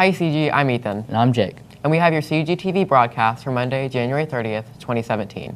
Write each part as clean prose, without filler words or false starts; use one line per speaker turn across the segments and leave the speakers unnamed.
Hi CG, I'm Ethan.
And I'm Jake.
And we have your CG TV broadcast for Monday, January 30th, 2017.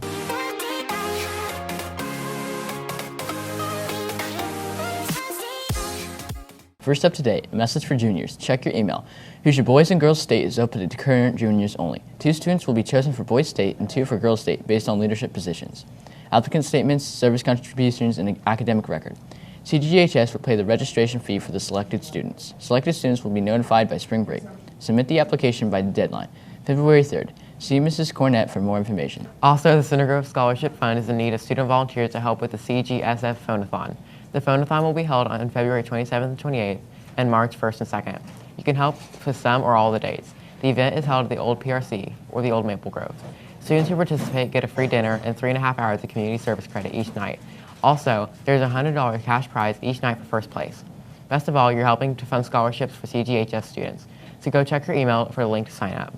First up today, a message for juniors. Check your email. Hoosier Boys and Girls State is open to current juniors only. 2 students will be chosen for Boys State and 2 for Girls State based on leadership positions. Applicant statements, service contributions, and academic record. CGHS will pay the registration fee for the selected students. Selected students will be notified by spring break. Submit the application by the deadline, February 3rd. See Mrs. Cornett for more information.
Also, the Center Grove Scholarship Fund is in need of student volunteers to help with the CGSF Phone-a-thon. The Phone-a-thon will be held on February 27th and 28th and March 1st and 2nd. You can help with some or all of the dates. The event is held at the old PRC, or the old Maple Grove. Students who participate get a free dinner and 3.5 hours of community service credit each night. Also, there's a $100 cash prize each night for first place. Best of all, you're helping to fund scholarships for CGHS students. So go check your email for the link to sign up.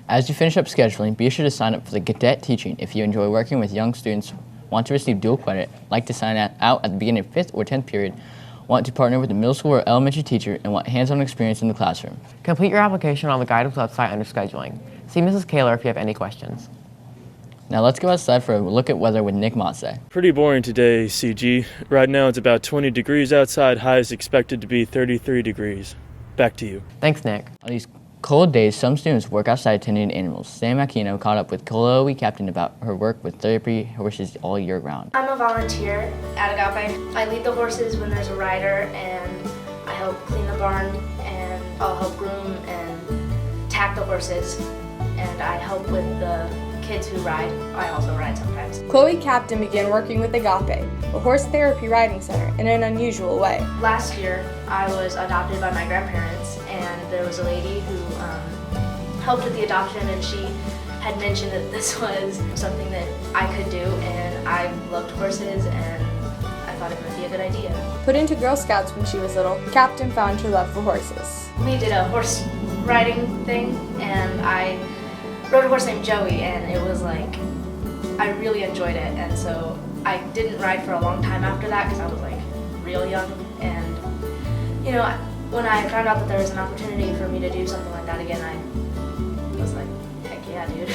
As you finish up scheduling, be sure to sign up for the cadet teaching if you enjoy working with young students, want to receive dual credit, like to sign out at the beginning of 5th or 10th period, want to partner with a middle school or elementary teacher, and want hands-on experience in the classroom.
Complete your application on the guidance website under scheduling. See Mrs. Kaler if you have any questions.
Now let's go outside for a look at weather with Nick Motze.
Pretty boring today, CG. Right now it's about 20 degrees outside. High is expected to be 33 degrees. Back to you.
Thanks, Nick.
On these cold days, some students work outside tending to animals. Sam Aquino caught up with Chloe Captain about her work with therapy horses all year round.
I'm a volunteer at Agape. I lead the horses when there's a rider, and I help clean the barn, and I'll help groom and tack the horses, and I help with the kids who ride. I also ride sometimes.
Chloe Captain began working with Agape, a horse therapy riding center, in an unusual way.
Last year, I was adopted by my grandparents, and there was a lady who helped with the adoption, and she had mentioned that this was something that I could do, and I loved horses, and I thought it might be a good idea.
Put into Girl Scouts when she was little, Captain found her love for horses.
We did a horse riding thing, and I rode a horse named Joey, and it was like, I really enjoyed it, and so I didn't ride for a long time after that because I was like real young, and you know, when I found out that there was an opportunity for me to do something like that again, I was like, heck yeah, dude.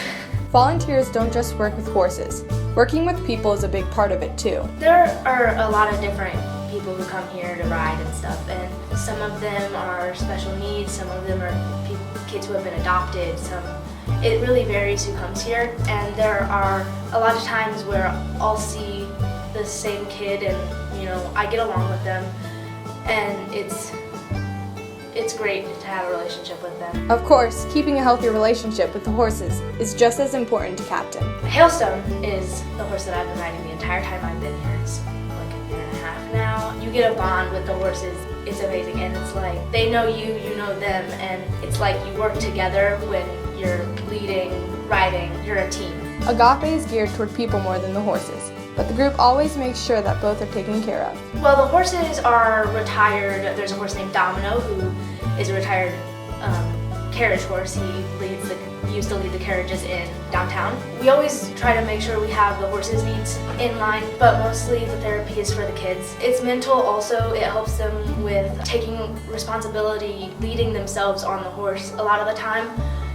Volunteers don't just work with horses. Working with people is a big part of it too.
There are a lot of different people who come here to ride and stuff, and some of them are special needs, some of them are kids who have been adopted, it really varies who comes here, and there are a lot of times where I'll see the same kid and, you know, I get along with them, and it's great to have a relationship with them.
Of course, keeping a healthy relationship with the horses is just as important to Captain.
Hailstone is the horse that I've been riding the entire time I've been here. It's like a year and a half now. You get a bond with the horses. It's amazing, and it's like they know you, you know them, and it's like you work together when you're leading, riding, you're a team.
Agape is geared toward people more than the horses, but the group always makes sure that both are taken care of.
Well, the horses are retired. There's a horse named Domino who is a retired carriage horse. He used to lead the carriages in downtown. We always try to make sure we have the horses' needs in line, but mostly the therapy is for the kids. It's mental also. It helps them with taking responsibility, leading themselves on the horse a lot of the time,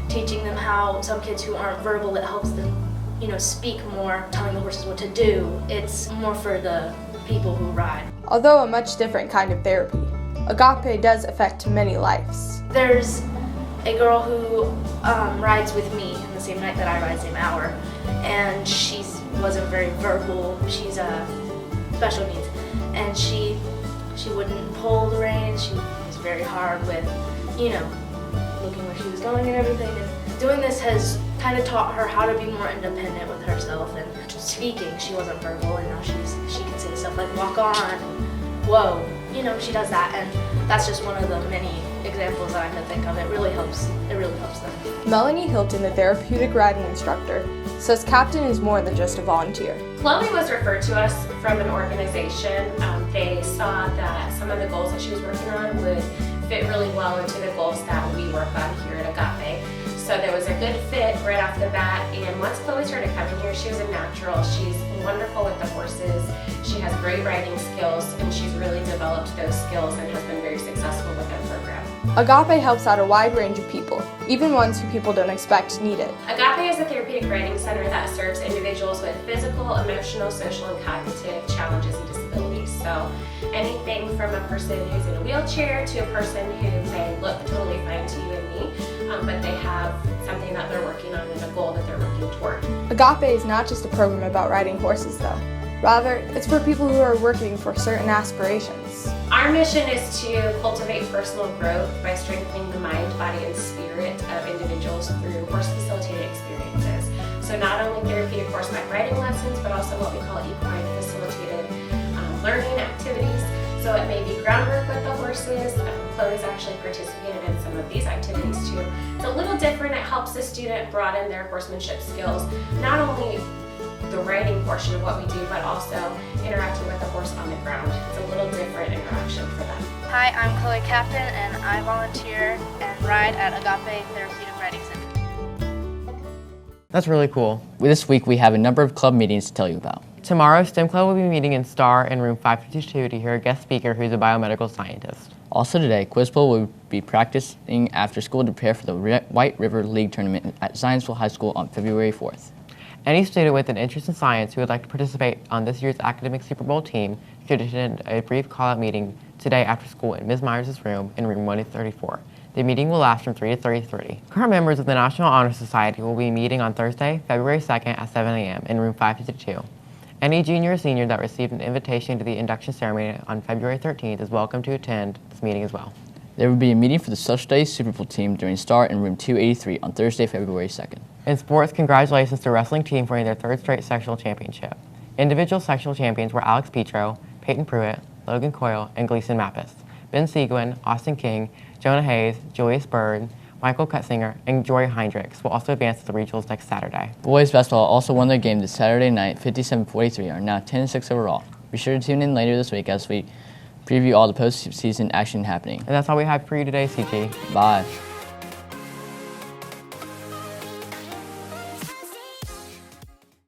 teaching them how some kids who aren't verbal, it helps them, you know, speak more, telling the horses what to do. It's more for the people who ride.
Although a much different kind of therapy, Agape does affect many lives.
There's a girl who rides with me in the same night that I ride, same hour, and she wasn't very verbal. She's special needs, and she wouldn't pull the reins. She was very hard with, you know, looking where she was going and everything. And doing this has kind of taught her how to be more independent with herself and speaking. She wasn't verbal, and now she can say stuff like walk on, whoa. You know, she does that, and that's just one of the many examples that I can think of. It really helps them.
Melanie Hilton, the therapeutic riding instructor, says Captain is more than just a volunteer.
Chloe was referred to us from an organization. They saw that some of the goals that she was working on would fit really well into the goals that we work on here at Agape. So there was a good fit right off the bat, and once Chloe started coming here, she was a natural. She's wonderful with the horses. She has great riding skills, and she's really developed those skills and has been very successful with our program.
Agape helps out a wide range of people, even ones who people don't expect need it.
Agape is a therapeutic writing center that serves individuals with physical, emotional, social, and cognitive challenges and disabilities. So anything from a person who's in a wheelchair to a person who may look totally fine to you and me, but they have something that they're working on and a goal that they're working toward.
Agape is not just a program about riding horses, though. Rather, it's for people who are working for certain aspirations.
Our mission is to cultivate personal growth by strengthening the mind, body, and spirit of individuals through horse-facilitated experiences. So not only therapeutic horseback riding lessons, but also what we call equine facilitated learning activities. So it may be groundwork with the horses. Chloe's actually participated in some of these activities too. It's a little different. It helps the student broaden their horsemanship skills, not only the riding portion of what we do, but also interacting with the horse on the ground. It's a little different interaction for them.
Hi, I'm Chloe Captain, and I volunteer and ride at Agape Therapeutic Riding Center.
That's really cool.
This week, we have a number of club meetings to tell you about.
Tomorrow, STEM Club will be meeting in STAR in room 552 to hear a guest speaker who's a biomedical scientist.
Also today, Quiz Bowl will be practicing after school to prepare for the White River League tournament at Zionsville High School on February 4th.
Any student with an interest in science who would like to participate on this year's academic Super Bowl team should attend a brief call-out meeting today after school in Ms. Myers' room in room 134. The meeting will last from 3 to 3:30. Current members of the National Honor Society will be meeting on Thursday, February 2nd at 7 a.m. in room 552. Any junior or senior that received an invitation to the induction ceremony on February 13th is welcome to attend this meeting as well.
There will be a meeting for the Social Studies Super Bowl team during STAR in room 283 on Thursday, February 2nd.
In sports, congratulations to wrestling team for winning their third straight sectional championship. Individual sectional champions were Alex Petro, Peyton Pruitt, Logan Coyle, and Gleason Mappis. Ben Seguin, Austin King, Jonah Hayes, Julius Bird, Michael Kutzinger, and Jory Heinrichs will also advance to the regionals next Saturday.
Boys basketball also won their game this Saturday night, 57-43, are now 10-6 overall. Be sure to tune in later this week as we preview all the postseason action happening.
And that's all we have for you today, CG.
Bye.